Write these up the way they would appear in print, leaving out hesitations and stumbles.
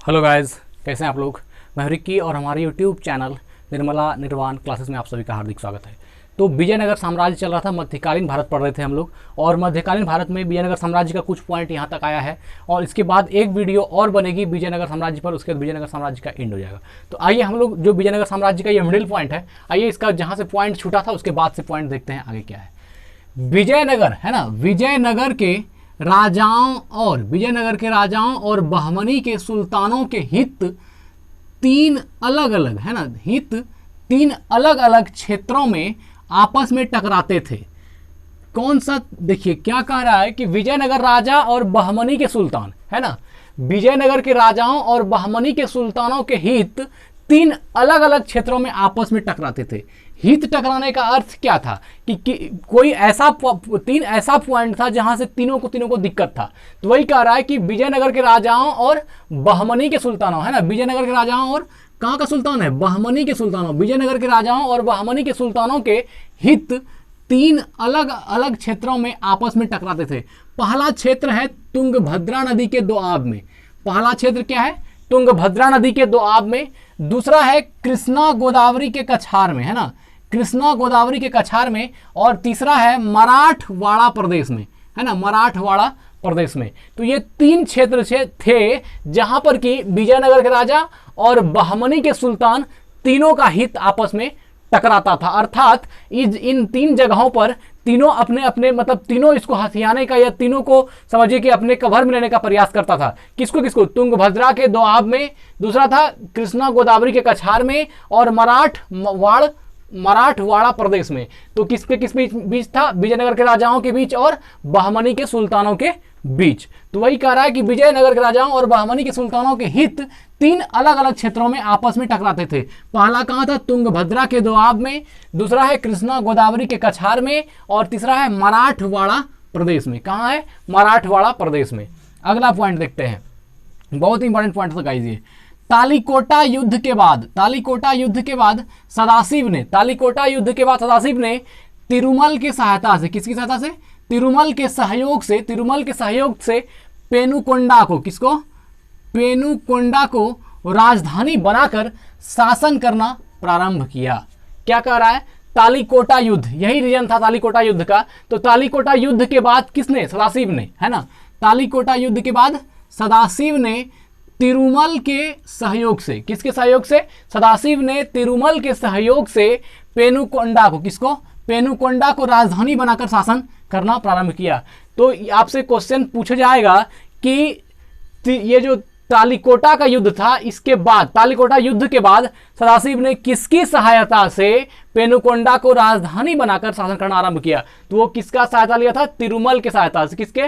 Hello guys, कैसे हैं आप लोग। मैं रिक्की और हमारे यूट्यूब चैनल निर्मला निर्वाण क्लासेस में आप सभी का हार्दिक स्वागत है। तो विजयनगर साम्राज्य चल रहा था, मध्यकालीन भारत पढ़ रहे थे हम लोग, और मध्यकालीन भारत में विजयनगर साम्राज्य का कुछ पॉइंट यहाँ तक आया है और इसके बाद एक वीडियो और बनेगी विजयनगर साम्राज्य पर, उसके बाद विजयनगर साम्राज्य का एंड हो जाएगा। तो आइए हम लोग जो विजयनगर साम्राज्य का ये मिडिल पॉइंट है, आइए इसका जहाँ से पॉइंट छूटा था उसके बाद से पॉइंट देखते हैं आगे क्या है। विजयनगर है ना, विजयनगर के राजाओं और बहमनी के सुल्तानों के हित तीन अलग अलग क्षेत्रों में आपस में टकराते थे। कौन सा, देखिए क्या कह रहा है कि विजयनगर राजा और बहमनी के सुल्तान है ना, विजयनगर के राजाओं और बहमनी के सुल्तानों के हित तीन अलग अलग क्षेत्रों में आपस में टकराते थे। हित टकराने का अर्थ क्या था कि कोई ऐसा तीन ऐसा पॉइंट था जहां से तीनों को दिक्कत था। तो वही कह रहा है कि विजयनगर के राजाओं और बहमनी के सुल्तानों, है ना, विजयनगर के राजाओं और कहाँ का सुल्तान है, बहमनी के सुल्तानों, विजयनगर के राजाओं और बहमनी के सुल्तानों के हित तीन अलग अलग क्षेत्रों में आपस में टकराते थे। पहला क्षेत्र है तुंगभद्रा नदी के दोआब में, पहला क्षेत्र क्या है, तुंगभद्रा नदी के दोआब में। दूसरा है कृष्णा गोदावरी के कछार में, है ना, कृष्णा गोदावरी के कछार में। और तीसरा है मराठवाड़ा प्रदेश में, है ना, मराठवाड़ा प्रदेश में। तो ये तीन क्षेत्र थे जहां पर कि विजयनगर के राजा और बहमनी के सुल्तान तीनों का हित आपस में टकराता था। अर्थात इन तीन जगहों पर तीनों अपने अपने मतलब तीनों इसको हथियाने का या तीनों को समझिए कि अपने कवर में लेने का प्रयास करता था। किसको, तुंगभद्रा के दोआब में, दूसरा था कृष्णा गोदावरी के कछार में, और मराठवाड़ा प्रदेश में। तो किस बीच था, विजयनगर के राजाओं के बीच और बहमनी के सुल्तानों के बीच। तो वही कह रहा है कि विजयनगर के राजाओं और बहमनी के सुल्तानों के हित तीन अलग अलग क्षेत्रों में आपस में टकराते थे। पहला कहाँ था, तुंगभद्रा के दोआब में, दूसरा है कृष्णा गोदावरी के कछार में, और तीसरा है मराठवाड़ा प्रदेश में। कहाँ है, मराठवाड़ा प्रदेश में। अगला पॉइंट देखते हैं, बहुत इंपॉर्टेंट पॉइंट था गाइस ये। तालीकोटा युद्ध के बाद सदाशिव ने तिरुमल की सहायता से, किसकी सहायता से, तिरुमल के सहयोग से पेनुकोंडा को राजधानी बनाकर शासन करना प्रारंभ किया। क्या कह रहा है, तालीकोटा युद्ध, यही रीजन था तालीकोटा युद्ध का। तो तालीकोटा युद्ध के बाद किसने, सदाशिव ने, है ना, तालीकोटा युद्ध के बाद सदाशिव ने तिरुमल के सहयोग से, किसके सहयोग से, सदाशिव ने तिरुमल के सहयोग से पेनुकोंडा को राजधानी बनाकर शासन करना प्रारंभ किया। तो आपसे क्वेश्चन पूछा जाएगा कि ये जो तालीकोटा का युद्ध था, इसके बाद तालीकोटा युद्ध के बाद सदाशिव ने किसकी सहायता से पेनुकोंडा को राजधानी बनाकर शासन करना आरंभ किया। तो वो किसका सहायता लिया था, तिरुमल के सहायता से, किसके,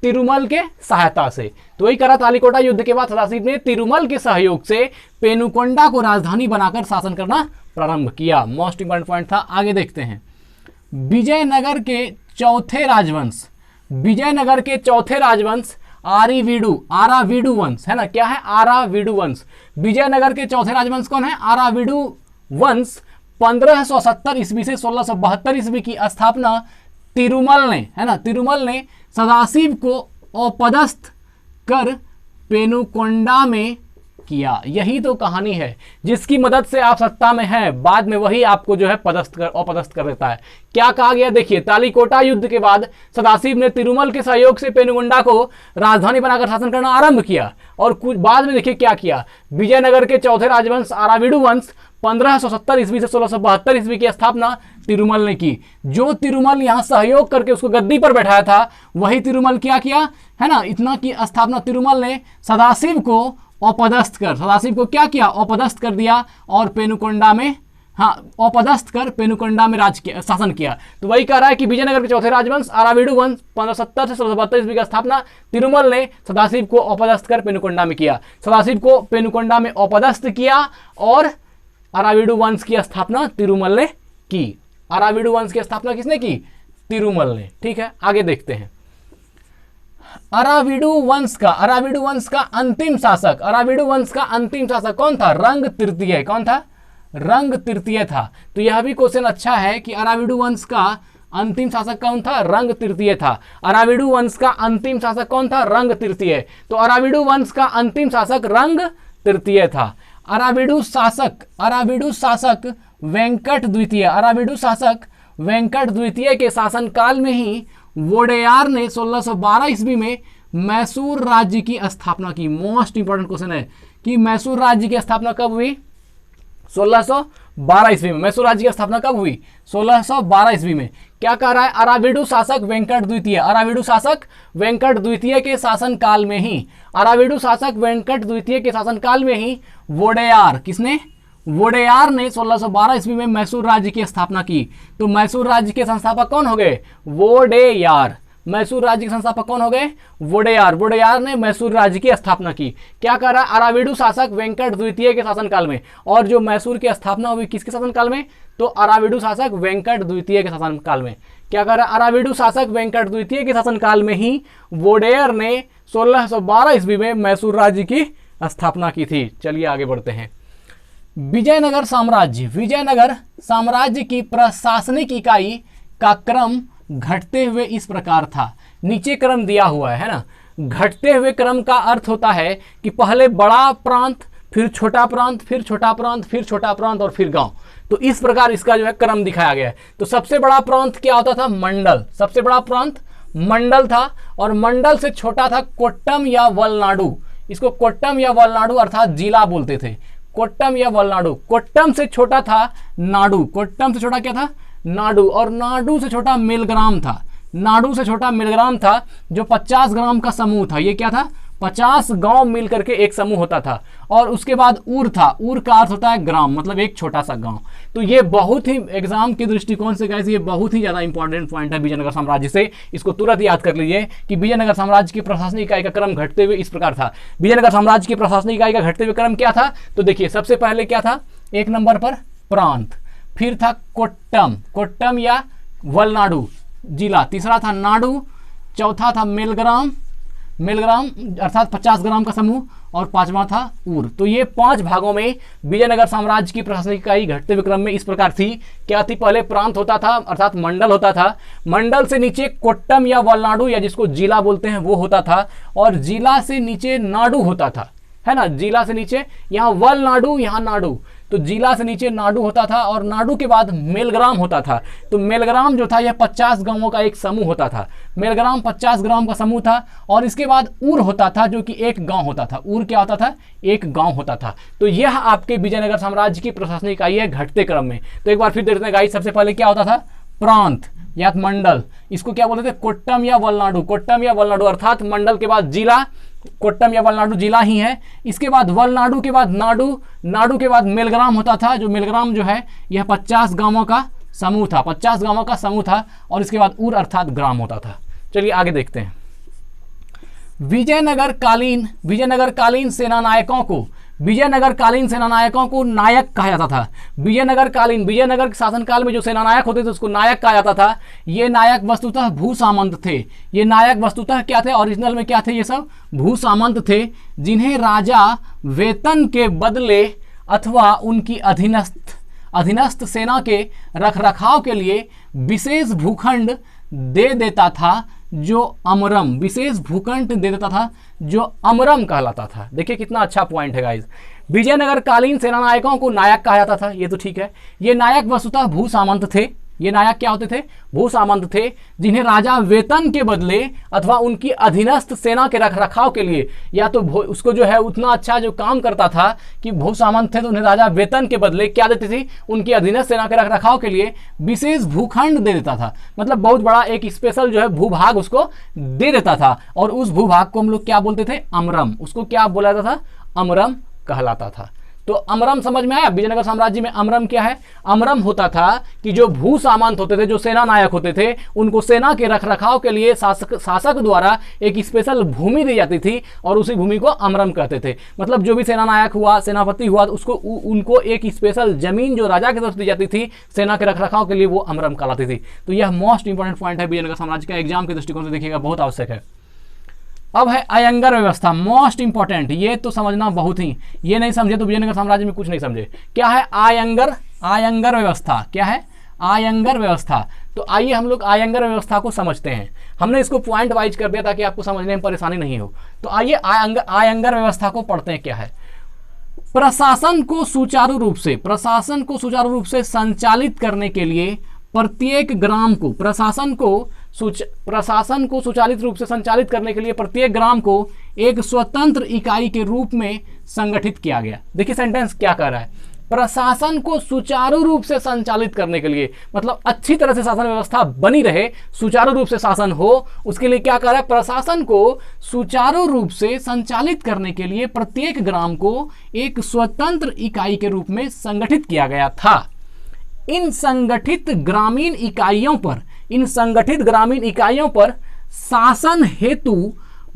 तिरुमल के सहायता से। तो वही करा, तालीकोटा युद्ध के बाद सदाशिव ने तिरुमल के सहयोग से पेनुकोंडा को राजधानी बनाकर शासन करना प्रारंभ किया। मोस्ट इंपॉर्टेंट पॉइंट था। आगे देखते हैं, विजयनगर के चौथे राजवंश आरावीडु वंश, है ना, क्या है, आरावीडु वंश। विजयनगर के चौथे राजवंश कौन है, आरावीडु वंश। 1570 ईस्वी से 1672 ईस्वी की स्थापना तिरुमल ने, है ना, तिरुमल ने सदाशिव को अपदस्थ कर पेनुकोंडा में किया। यही तो कहानी है, जिसकी मदद से आप सत्ता में हैं, बाद में वही आपको जो है अपदस्थ कर देता है। क्या कहा गया, देखिए, तालीकोटा युद्ध के बाद सदाशिव ने तिरुमल के सहयोग से पेनुकोंडा को राजधानी बनाकर शासन करना आरंभ किया, और कुछ बाद में देखिए क्या किया, विजयनगर के चौथे राजवंश आरावीडु वंश 1570 ईस्वी से 1672 ईस्वी की स्थापना तिरुमल ने की। जो तिरुमल यहाँ सहयोग करके उसको गद्दी पर बैठाया था, वही तिरुमल क्या किया, है ना, इतना की स्थापना तिरुमल ने सदाशिव को क्या किया, अपदस्थ कर दिया, और पेनुकोंडा में, हाँ, अपदस्थ कर पेनुकोंडा में शासन किया। तो वही कह रहा है कि विजयनगर के चौथे राजवंश आरावीडु वंश 1570 से 1672 ईस्वी की स्थापना तिरुमल ने सदाशिव को अपदस्थ कर पेनुकोंडा में किया। सदाशिव को पेनुकोंडा में अपदस्थ किया और आरावीडु वंश की स्थापना तिरुमल ने की। आरावीडु वंश की स्थापना किसने की, तिरुमल ने। ठीक है, आगे देखते हैं। आरावीडु वंश का अंतिम शासक कौन था, रंग तृतीय। कौन था, रंग तृतीय था। तो यह भी क्वेश्चन अच्छा है कि आरावीडु वंश का अंतिम शासक कौन था? रंग तृतीय था। अराविडु वंश का अंतिम शासक कौन था? रंग तृतीय। तो अराविडु वंश का अंतिम शासक रंग तृतीय था। अराविडु शासक वेंकट द्वितीय, अराविडु शासक वेंकट द्वितीय के शासनकाल में ही वोडेयार ने 1612 ईस्वी में मैसूर राज्य की स्थापना की। मोस्ट इंपॉर्टेंट क्वेश्चन है कि मैसूर राज्य की स्थापना कब हुई? 1612 ईस्वी में। मैसूर राज्य की स्थापना कब हुई? 1612 ईस्वी में। क्या कह रहा है? अराविडु शासक वेंकट द्वितीय, अराविडु शासक वेंकट द्वितीय के शासनकाल में ही, अराविडु शासक वेंकट द्वितीय के शासनकाल में ही वोडेयार, किसने? वोडेयार ने 1612 ईस्वी में मैसूर राज्य की स्थापना की। तो मैसूर राज्य के संस्थापक कौन हो गए? वोडेयार। मैसूर राज्य के संस्थापक कौन हो गए? वोडेयार। वोडेयार ने मैसूर राज्य की स्थापना की। क्या कर रहा है? अराविडु शासक वेंकट द्वितीय के शासनकाल में। और जो मैसूर की स्थापना हुई किसके शासनकाल में? तो अराविडु शासक वेंकट द्वितीय के शासनकाल में। क्या कर रहा है? अराविडु शासक वेंकट द्वितीय के शासनकाल में ही वोडेयर ने 1612 ईस्वी में मैसूर राज्य की स्थापना की थी। चलिए आगे बढ़ते हैं। विजयनगर साम्राज्य, विजयनगर साम्राज्य की प्रशासनिक इकाई का क्रम घटते हुए इस प्रकार था। नीचे क्रम दिया हुआ है ना। घटते हुए क्रम का अर्थ होता है कि पहले बड़ा प्रांत, फिर छोटा प्रांत, फिर छोटा प्रांत, फिर छोटा प्रांत और फिर गांव। तो इस प्रकार इसका जो है क्रम दिखाया गया है। तो सबसे बड़ा प्रांत क्या होता था? मंडल। सबसे बड़ा प्रांत मंडल था और मंडल से छोटा था कोट्टम या वलनाडु। इसको कोट्टम या वलनाडु अर्थात जिला बोलते थे। कोट्टम या वलनाडु। कोट्टम से छोटा था नाडु। कोट्टम से छोटा क्या था? नाडु। और नाडु से छोटा मिलग्राम था। नाडु से छोटा मिलग्राम था जो 50 ग्राम का समूह था। ये क्या था? 50 गांव मिल करके एक समूह होता था। और उसके बाद ऊर था। ऊर का अर्थ होता है ग्राम, मतलब एक छोटा सा गांव। तो ये बहुत ही एग्जाम के दृष्टिकोण से गाइस ये बहुत ही ज्यादा इंपॉर्टेंट पॉइंट है विजयनगर साम्राज्य से। इसको तुरंत याद कर लीजिए कि विजयनगर साम्राज्य की प्रशासनिक इकाई का क्रम घटते हुए इस प्रकार था। विजयनगर साम्राज्य की प्रशासनिक इकाई का घटते हुए क्रम क्या था? तो देखिए सबसे पहले क्या था? एक नंबर पर प्रांत, फिर था कोट्टम, कोट्टम या वलनाडु जिला, तीसरा था नाडु, चौथा था मिलग्राम, मिलग्राम अर्थात 50 ग्राम का समूह, और पांचवा था ऊर। तो ये 5 भागों में विजयनगर साम्राज्य की प्रशासनिक इकाई घटते हुए क्रम में इस प्रकार थी। क्या थी? पहले प्रांत होता था अर्थात मंडल होता था। मंडल से नीचे कोट्टम या वलनाडु या जिसको जिला बोलते हैं वो होता था। और जिला से नीचे नाडु होता था, है ना। जिला से नीचे यहाँ वलनाडु, यहाँ नाडु। तो जिला से नीचे नाडु होता था और नाडु के बाद मेलग्राम होता था। तो मेलग्राम जो था यह 50 गांवों का एक समूह होता था। मेलग्राम 50 ग्राम का समूह था। और इसके बाद ऊर होता था जो कि एक गांव होता था। ऊर क्या होता था? एक गांव होता था। तो यह आपके विजयनगर साम्राज्य की प्रशासनिक इकाई है घटते क्रम में। तो एक बार फिर देखते हैं गाइस, सबसे पहले क्या होता था? प्रांत या मंडल। इसको क्या बोलते थे? कोट्टम या वलनाडु। कोट्टम या वलनाडु अर्थात मंडल के बाद जिला, कोट्टम या वलनाडु जिला ही है। इसके बाद वलनाडु के बाद नाडु, नाडु के बाद मेलग्राम होता था। जो मेलग्राम जो है यह 50 गांवों का समूह था, 50 गांवों का समूह था। और इसके बाद ऊर अर्थात ग्राम होता था। चलिए आगे देखते हैं। विजयनगर कालीन सेना नायकों को नायक कहा जाता था। विजयनगर के शासनकाल में जो सेना नायक होते थे उसको नायक कहा जाता था। ये नायक वस्तुतः भू सामंत थे। ये नायक वस्तुतः क्या थे? ओरिजिनल में क्या थे? ये सब भू सामंत थे, जिन्हें राजा वेतन के बदले अथवा उनकी अधीनस्थ सेना के रखरखाव के लिए विशेष भूखंड दे देता था जो अमरम, विशेष भूखंड दे देता था जो अमरम कहलाता था। देखिए कितना अच्छा पॉइंट है गाइस। विजयनगर कालीन सेना नायकों को नायक कहा जाता था, ये तो ठीक है। ये नायक वस्तुतः भू सामंत थे। ये नायक क्या होते थे? भू सामंत थे, जिन्हें राजा वेतन के बदले अथवा उनकी अधीनस्थ सेना के रखरखाव के लिए, या तो उसको जो है उतना अच्छा जो काम करता था कि भू सामंत थे तो उन्हें राजा वेतन के बदले क्या देती थी? उनकी अधीनस्थ सेना के रखरखाव के लिए विशेष भूखंड दे देता था। मतलब बहुत बड़ा एक स्पेशल जो है भूभाग उसको दे देता था। और उस भूभाग को हम लोग क्या बोलते थे? अमरम। उसको क्या बोला जाता था? अमरम कहलाता था। तो अमरम समझ में आया? विजयनगर साम्राज्य में अमरम क्या है? अमरम होता था कि जो भू सामंत होते थे, जो सेना नायक होते थे, उनको सेना के रखरखाव के लिए शासक द्वारा एक स्पेशल भूमि दी जाती थी और उसी भूमि को अमरम कहते थे। मतलब जो भी सेना नायक हुआ, सेनापति हुआ, उसको उनको एक स्पेशल जमीन जो राजा की तरफ दी जाती थी सेना के रखरखाव के लिए, वो अमरम कहलाती थी। तो यह मोस्ट इंपॉर्टेंट पॉइंट है विजयनगर साम्राज्य का, एग्जाम के दृष्टिकोण से देखिएगा, बहुत आवश्यक है। अब है अयंगर व्यवस्था, मोस्ट इंपॉर्टेंट। ये तो समझना बहुत ही, ये नहीं समझे तो विजयनगर साम्राज्य में कुछ नहीं समझे। क्या है आयंगर? आयंगर व्यवस्था क्या है? आयंगर व्यवस्था। तो आइए हम लोग आयंगर व्यवस्था को समझते हैं। हमने इसको पॉइंट वाइज कर दिया ताकि आपको समझने में परेशानी नहीं हो। तो आइए आयंगर व्यवस्था को पढ़ते हैं। क्या है? प्रशासन को सुचारू रूप से संचालित करने के लिए प्रत्येक ग्राम को प्रशासन को सुचालित रूप से संचालित करने के लिए प्रत्येक ग्राम को एक स्वतंत्र इकाई के रूप में संगठित किया गया। देखिए सेंटेंस क्या कह रहा है, प्रशासन को सुचारू रूप से संचालित करने के लिए, मतलब अच्छी तरह से शासन व्यवस्था बनी रहे, सुचारू रूप से शासन हो, उसके लिए क्या कर रहा है, प्रशासन को सुचारू रूप से संचालित करने के लिए प्रत्येक ग्राम को एक स्वतंत्र इकाई के रूप में संगठित किया गया था। इन संगठित ग्रामीण इकाइयों पर शासन हेतु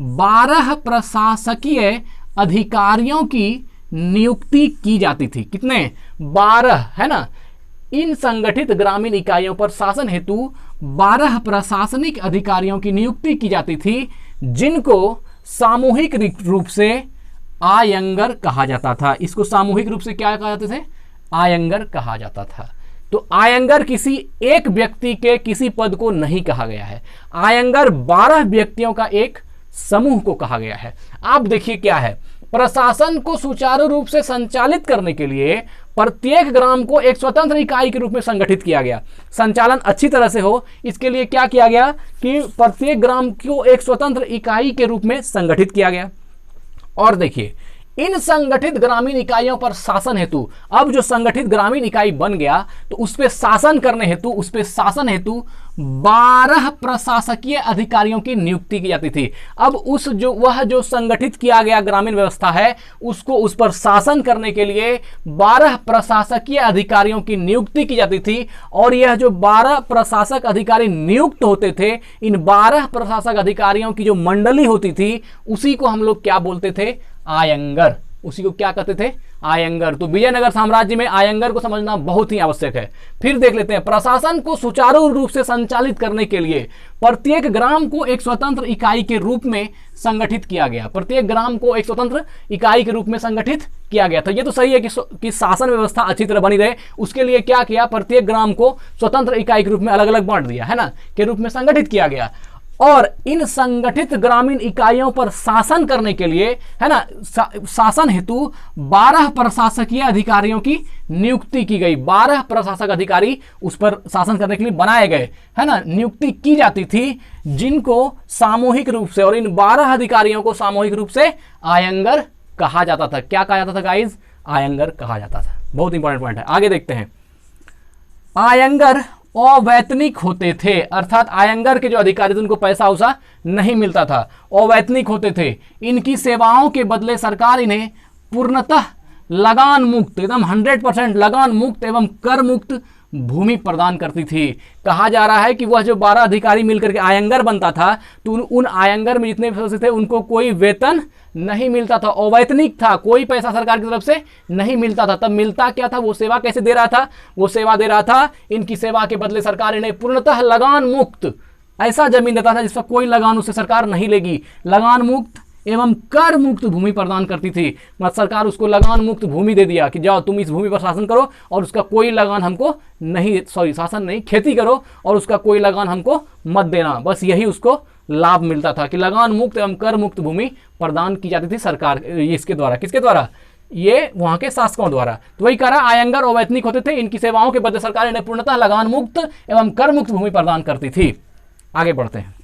12 प्रशासकीय अधिकारियों की नियुक्ति की जाती थी। कितने? 12, है ना। इन संगठित ग्रामीण इकाइयों पर शासन हेतु 12 प्रशासनिक अधिकारियों की नियुक्ति की जाती थी, जिनको सामूहिक रूप से आयंगर कहा जाता था। इसको सामूहिक रूप से क्या कहा जाते थे? आयंगर कहा जाता था। तो आयंगर किसी एक व्यक्ति के किसी पद को नहीं कहा गया है, आयंगर 12 व्यक्तियों का एक समूह को कहा गया है। आप देखिए क्या है, प्रशासन को सुचारू रूप से संचालित करने के लिए प्रत्येक ग्राम को एक स्वतंत्र इकाई के रूप में संगठित किया गया। संचालन अच्छी तरह से हो, इसके लिए क्या किया गया कि प्रत्येक ग्राम को एक स्वतंत्र इकाई के रूप में संगठित किया गया। और देखिए, इन संगठित ग्रामीण इकाइयों पर शासन हेतु, अब जो संगठित ग्रामीण इकाई बन गया तो उस पे शासन करने हेतु, उस पे शासन हेतु 12 प्रशासकीय अधिकारियों की नियुक्ति की जाती थी। अब वह जो संगठित किया गया ग्रामीण व्यवस्था है, उसको उस पर शासन करने के लिए 12 प्रशासकीय अधिकारियों की नियुक्ति की जाती थी। और यह जो 12 प्रशासक अधिकारी नियुक्त होते थे, इन 12 प्रशासक अधिकारियों की जो मंडली होती थी, उसी को हम लोग क्या बोलते थे? आयंगर। उसी को क्या कहते थे? आयंगर। तो विजयनगर साम्राज्य में आयंगर को समझना बहुत ही आवश्यक है। फिर देख लेते हैं, प्रशासन को सुचारू रूप से संचालित करने के लिए प्रत्येक ग्राम को एक स्वतंत्र इकाई के रूप में संगठित किया गया। प्रत्येक ग्राम को एक स्वतंत्र इकाई के रूप में संगठित किया गया था। ये तो सही है कि शासन व्यवस्था अच्छी तरह बनी रहे, उसके लिए क्या किया, प्रत्येक ग्राम को स्वतंत्र इकाई के रूप में अलग अलग बांट दिया, है ना, के रूप में संगठित किया गया। और इन संगठित ग्रामीण इकाइयों पर शासन करने के लिए, है ना, शासन हेतु 12 प्रशासकीय अधिकारियों की नियुक्ति की गई। 12 प्रशासक अधिकारी उस पर शासन करने के लिए बनाए गए, है ना, नियुक्ति की जाती थी, जिनको सामूहिक रूप से, और इन 12 अधिकारियों को सामूहिक रूप से आयंगर कहा जाता था। क्या कहा जाता था गाइज? आयंगर कहा जाता था। बहुत इंपॉर्टेंट पॉइंट है। आगे देखते हैं, आयंगर अवैतनिक होते थे, अर्थात आयंगर के जो अधिकारी थे उनको पैसा उसा नहीं मिलता था, अवैतनिक होते थे। इनकी सेवाओं के बदले सरकार इन्हें पूर्णतः लगान मुक्त, एकदम 100% लगान मुक्त एवं कर मुक्त भूमि प्रदान करती थी। कहा जा रहा है कि वह जो 12 अधिकारी मिलकर के आयंगर बनता था, तो उन आयंगर में जितने सदस्य थे उनको कोई वेतन नहीं मिलता था, अवैतनिक था, कोई पैसा सरकार की तरफ से नहीं मिलता था। तब मिलता क्या था? वो सेवा कैसे दे रहा था? वो सेवा दे रहा था, इनकी सेवा के बदले सरकार इन्हें पूर्णतः लगान मुक्त ऐसा जमीन देता था जिसका कोई लगान उससे सरकार नहीं लेगी, लगान मुक्त एवं कर मुक्त भूमि प्रदान करती थी। मतलब सरकार उसको लगान मुक्त भूमि दे दिया कि जाओ तुम इस भूमि पर शासन करो और उसका कोई लगान हमको नहीं, शासन नहीं, खेती करो और उसका कोई लगान हमको मत देना। बस यही उसको लाभ मिलता था कि लगान मुक्त एवं कर मुक्त भूमि प्रदान की जाती थी सरकार, इसके द्वारा। किसके द्वारा? ये वहां के शासकों द्वारा। तो वही कह रहा, आयंगर अवैतनिक होते थे, इनकी सेवाओं के बदले सरकार इन्हें पूर्णतः लगान मुक्त एवं कर मुक्त भूमि प्रदान करती थी। आगे बढ़ते हैं,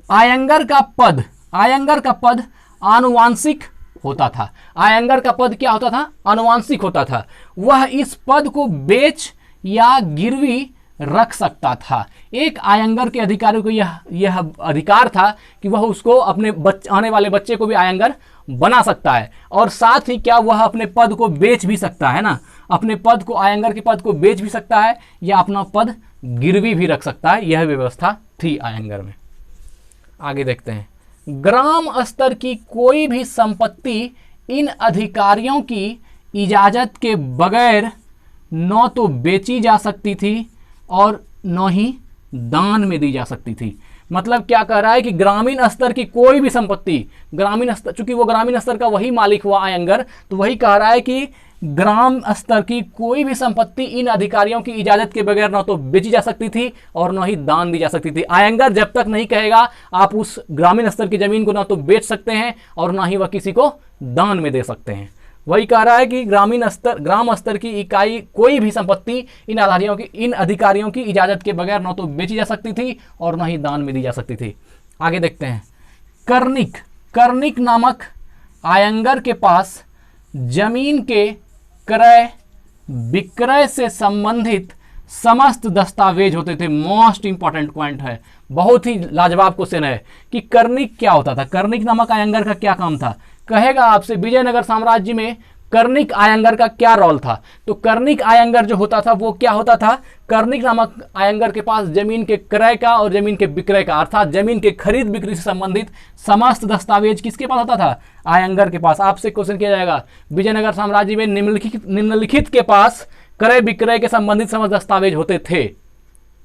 आयंगर का पद आनुवांशिक होता था। आयंगर का पद क्या होता था? आनुवांशिक होता था। वह इस पद को बेच या गिरवी रख सकता था। एक आयंगर के अधिकारी को यह अधिकार था कि वह उसको अपने आने वाले बच्चे को भी आयंगर बना सकता है, और साथ ही क्या वह अपने पद को बेच भी सकता है ना, अपने पद को, आयंगर के पद को बेच भी सकता है या अपना पद गिरवी भी रख सकता है। यह व्यवस्था थी आयंगर में। आगे देखते हैं, ग्राम स्तर की कोई भी संपत्ति इन अधिकारियों की इजाजत के बगैर न तो बेची जा सकती थी और न ही दान में दी जा सकती थी। मतलब क्या कह रहा है कि ग्रामीण स्तर की कोई भी संपत्ति, ग्रामीण स्तर, चूंकि वो ग्रामीण स्तर का वही मालिक हुआ आयंगर, तो वही कह रहा है कि ग्राम स्तर की कोई भी संपत्ति इन अधिकारियों की इजाजत के बगैर न तो बेची जा सकती थी और न ही दान दी जा सकती थी। आयंगर जब तक नहीं कहेगा आप उस ग्रामीण स्तर की जमीन को न तो बेच सकते हैं और न ही वह किसी को दान में दे सकते हैं। वही कह रहा है कि ग्राम स्तर की इकाई कोई भी संपत्ति इन अधिकारियों की इजाजत के बगैर न तो बेची जा सकती थी और न ही दान में दी जा सकती थी। आगे देखते हैं। कर्णिक नामक आयंगर के पास जमीन के क्रय विक्रय से संबंधित समस्त दस्तावेज होते थे। मोस्ट इंपॉर्टेंट पॉइंट है, बहुत ही लाजवाब क्वेश्चन है कि कर्णिक क्या होता था। कर्णिक नामक आयंगर का क्या काम था? कहेगा आपसे विजयनगर साम्राज्य में कर्णिक आयंगर का क्या रोल था। तो कर्णिक आयंगर जो होता था वो क्या होता था? कर्णिक नामक आयंगर के पास जमीन के क्रय का और जमीन के विक्रय का अर्थात जमीन के खरीद बिक्री से संबंधित समस्त दस्तावेज किसके पास होता था? आयंगर के पास। आपसे क्वेश्चन किया जाएगा विजयनगर साम्राज्य में निम्नलिखित के पास क्रय विक्रय के संबंधित समस्त दस्तावेज होते थे,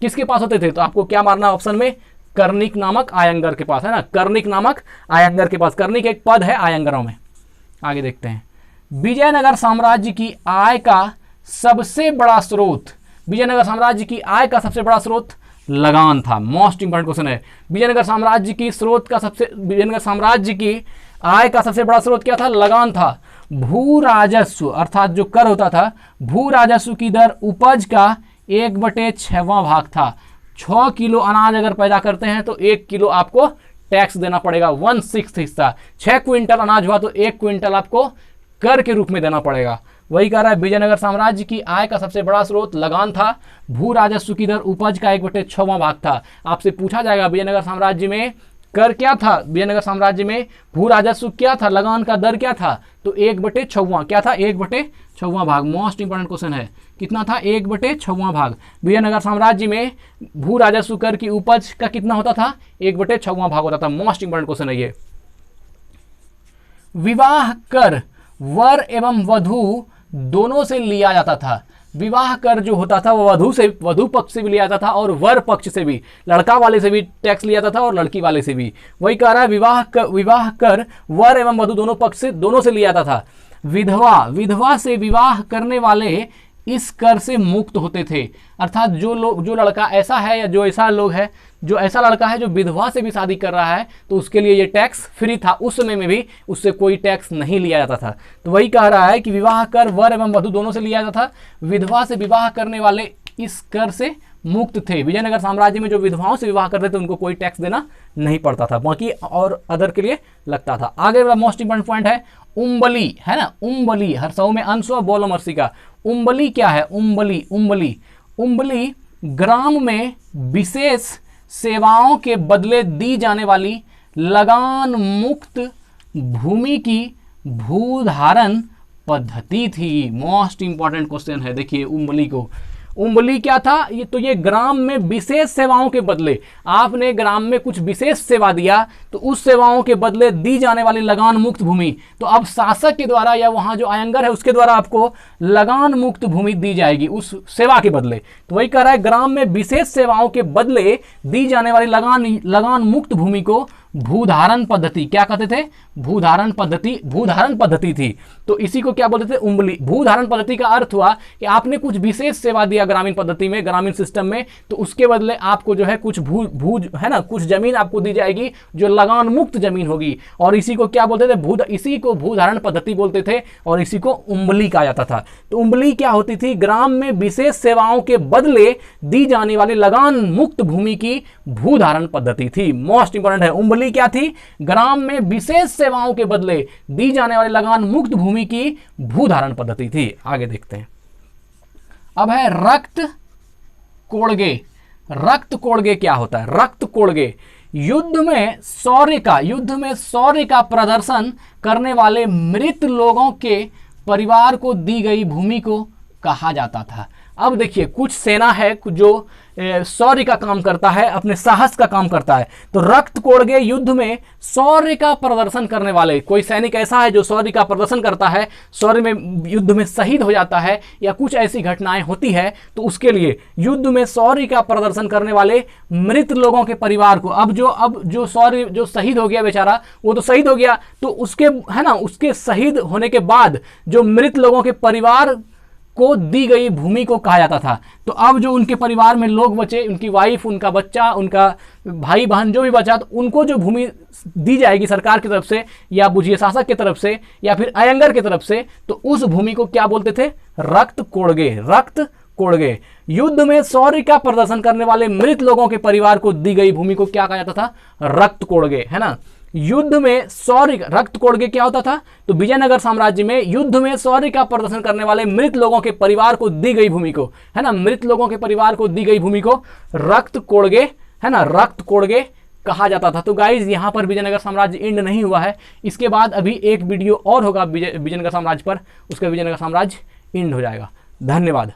किसके पास होते थे? तो आपको क्या मारना ऑप्शन में? कर्णिक नामक आयंगर के पास, है ना। कर्णिक नामक आयंगर के पास। कर्णिक एक पद है आयंगरों में। आगे देखते हैं। विजयनगर साम्राज्य की आय का सबसे बड़ा स्रोत, विजयनगर साम्राज्य की आय का सबसे बड़ा स्रोत लगान था। मोस्ट इंपॉर्टेंट क्वेश्चन है। विजयनगर साम्राज्य की आय का सबसे बड़ा स्रोत क्या था? लगान था। भू राजस्व अर्थात जो कर होता था, भू राजस्व की दर उपज का 1/6 भाग था। 6 किलो अनाज अगर पैदा करते हैं तो 1 किलो आपको टैक्स देना पड़ेगा, 1/6 हिस्सा। 6 क्विंटल अनाज हुआ तो 1 क्विंटल आपको कर के रूप में देना पड़ेगा। वही कह रहा है विजयनगर साम्राज्य की आय का सबसे बड़ा स्रोत लगान था। भू राजस्व की दर उपज का 1/6 भाग था। आपसे पूछा जाएगा विजयनगर साम्राज्य में कर क्या था? विजयनगर साम्राज्य में भू राजस्व क्या था? लगान का दर क्या था? तो 1/6 क्या था? 1/6 भाग। मोस्ट इंपॉर्टेंट क्वेश्चन है। कितना था? 1/6 भाग। विजयनगर साम्राज्य में भू राजस्व कर की उपज का कितना होता था? 1/6 भाग होता था। मोस्ट इंपॉर्टेंट क्वेश्चन है ये। विवाह कर वर एवं वधु दोनों से लिया जाता था। विवाह कर जो होता था वो वधु पक्ष से भी लिया जाता था और वर पक्ष से भी, लड़का वाले से भी टैक्स लिया जाता था और लड़की वाले से भी। वही कह रहा है विवाह कर वर एवं वधु दोनों से लिया जाता था। विधवा से विवाह करने वाले इस कर से मुक्त होते थे। अर्थात जो लड़का ऐसा है या जो ऐसा लड़का है जो विधवा से भी शादी कर रहा है तो उसके लिए ये टैक्स फ्री था। उस समय में भी उससे कोई टैक्स नहीं लिया जाता था। तो वही कह रहा है कि विवाह कर वर एवं वधु दोनों से लिया जाता था। विधवा से विवाह करने वाले इस कर से मुक्त थे। विजयनगर साम्राज्य में जो विधवाओं से विवाह करते थे उनको कोई टैक्स देना नहीं पड़ता था, बाकी और अदर के लिए लगता था। आगे वाला मोस्ट इंपॉर्टेंट पॉइंट है उम्बली, है ना। उम्बली हर सौ में अंश बोलो मर्सी का। उम्बली क्या है? उम्बली ग्राम में विशेष सेवाओं के बदले दी जाने वाली लगान मुक्त भूमि की भूधारण पद्धति थी। मोस्ट इंपॉर्टेंट क्वेश्चन है। देखिए उम्बली क्या था? ये ग्राम में विशेष सेवाओं के बदले, आपने ग्राम में कुछ विशेष सेवा दिया तो उस सेवाओं के बदले दी जाने वाली लगान मुक्त भूमि, तो अब शासक के द्वारा या वहां जो आयंगर है उसके द्वारा आपको लगान मुक्त भूमि दी जाएगी उस सेवा के बदले। तो वही कह रहा है ग्राम में विशेष सेवाओं के बदले दी जाने वाली लगान मुक्त भूमि को भूधारण पद्धति क्या कहते थे? भूधारण पद्धति थी। तो इसी को क्या बोलते थे? उम्बली। भूधारण पद्धति का अर्थ हुआ कि आपने कुछ विशेष सेवा दिया ग्रामीण पद्धति में, ग्रामीण सिस्टम में, तो उसके बदले आपको जो है कुछ है ना, कुछ जमीन आपको दी जाएगी जो लगान मुक्त जमीन होगी, और इसी को क्या बोलते थे? इसी को भूधारण पद्धति बोलते थे और इसी को उम्बली कहा जाता था। तो उम्बली क्या होती थी? ग्राम में विशेष सेवाओं के बदले दी जाने वाली लगान मुक्त भूमि की भूधारण पद्धति थी। मोस्ट इंपॉर्टेंट है। उम्बली क्या थी? ग्राम में विशेष सेवाओं के बदले दी जाने वाली लगान मुक्त भूमि की भूधारण पद्धति थी। आगे देखते हैं। अब है रक्त कोड़गे। रक्त कोड़गे क्या होता है? रक्त कोड़गे युद्ध में शौर्य का प्रदर्शन करने वाले मृत लोगों के परिवार को दी गई भूमि को कहा जाता था। अब देखिए कुछ सेना है जो शौर्य का काम करता है, अपने साहस का काम करता है। तो रक्त कोड़गे युद्ध में शौर्य का प्रदर्शन करने वाले, कोई सैनिक ऐसा है जो शौर्य का प्रदर्शन करता है, शौर्य में युद्ध में शहीद हो जाता है या कुछ ऐसी घटनाएं होती है, तो उसके लिए युद्ध में शौर्य का प्रदर्शन करने वाले मृत लोगों के परिवार को, अब जो शौर्य जो शहीद हो गया बेचारा, वो तो शहीद हो गया, तो उसके है ना, उसके शहीद होने के बाद जो मृत लोगों के परिवार को दी गई भूमि को कहा जाता था। तो अब जो उनके परिवार में लोग बचे, उनकी वाइफ, उनका बच्चा, उनका भाई बहन जो भी बचा, तो उनको जो भूमि दी जाएगी सरकार की तरफ से या बुझिए शासक की तरफ से या फिर अयंगर की तरफ से, तो उस भूमि को क्या बोलते थे? रक्त कोड़गे। रक्त कोड़गे। युद्ध में शौर्य का प्रदर्शन करने वाले मृत लोगों के परिवार को दी गई भूमि को क्या कहा जाता था? रक्त कोड़गे, है ना। युद्ध में शौर्य, रक्त कोड़गे क्या होता था? तो विजयनगर साम्राज्य में युद्ध में शौर्य का प्रदर्शन करने वाले मृत लोगों के परिवार को दी गई भूमि को, है ना, मृत लोगों के परिवार को दी गई भूमि को रक्त कोड़गे, है ना, रक्त कोड़गे कहा जाता था। तो गाइज यहाँ पर विजयनगर साम्राज्य एंड नहीं हुआ है, इसके बाद अभी एक वीडियो और होगा विजयनगर साम्राज्य पर, उसका विजयनगर साम्राज्य एंड हो जाएगा। धन्यवाद।